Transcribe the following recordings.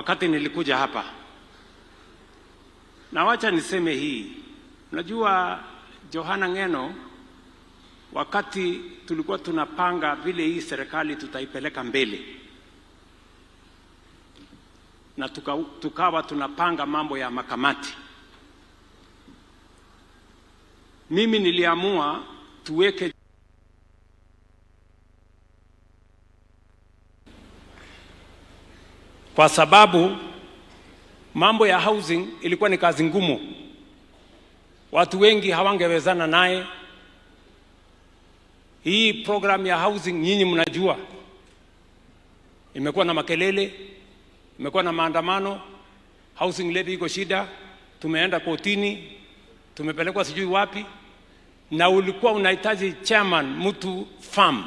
wakati nilikuja hapa, na wacha niseme hii, unajua Johana Ng'eno, wakati tulikuwa tunapanga vile hii serikali tutaipeleka mbele, na tukawa tunapanga mambo ya makamati, mimi niliamua tuweke kwa sababu mambo ya housing ilikuwa ni kazi ngumu, watu wengi hawangewezana naye. Hii program ya housing nyinyi mnajua imekuwa na makelele, imekuwa na maandamano, housing levy iko shida, tumeenda kotini, tumepelekwa sijui wapi, na ulikuwa unahitaji chairman mtu firm.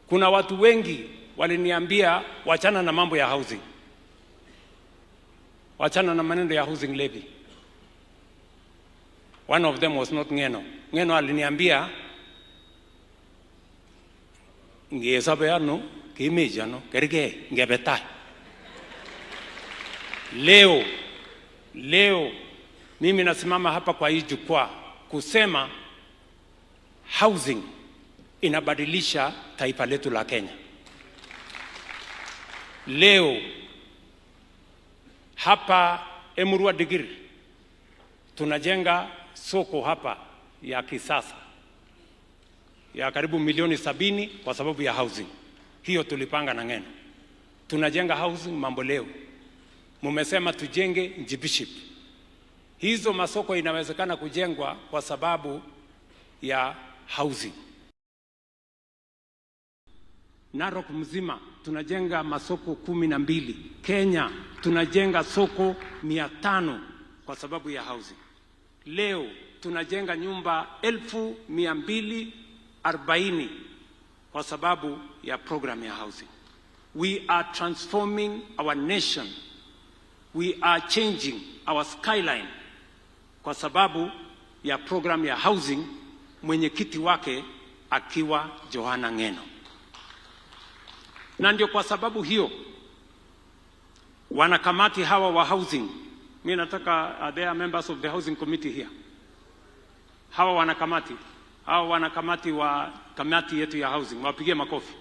Kuna watu wengi waliniambia wachana na mambo ya housing, wachana na maneno ya housing levy. One of them was not Ng'eno. Ng'eno aliniambia ngesabeano kimejano kerige ngebetai. Leo mimi nasimama hapa kwa hii jukwaa kusema housing inabadilisha taifa letu la Kenya. Leo hapa Emurua Dikirr tunajenga soko hapa ya kisasa ya karibu milioni 70 kwa sababu ya housing. Hiyo tulipanga na Ng'eno. Tunajenga housing mambo leo. Mumesema tujenge Njibiship. Hizo masoko inawezekana kujengwa kwa sababu ya housing. Narok mzima tunajenga masoko 12. Kenya tunajenga soko 500 kwa sababu ya housing. Leo tunajenga nyumba 1240 kwa sababu ya program ya housing. We are transforming our nation. We are changing our skyline kwa sababu ya program ya housing, mwenyekiti wake akiwa Johana Ng'eno. Na ndio kwa sababu hiyo wanakamati hawa wa housing, mimi nataka they are members of the housing committee here. Hawa wanakamati wa kamati yetu ya housing, wapigie makofi.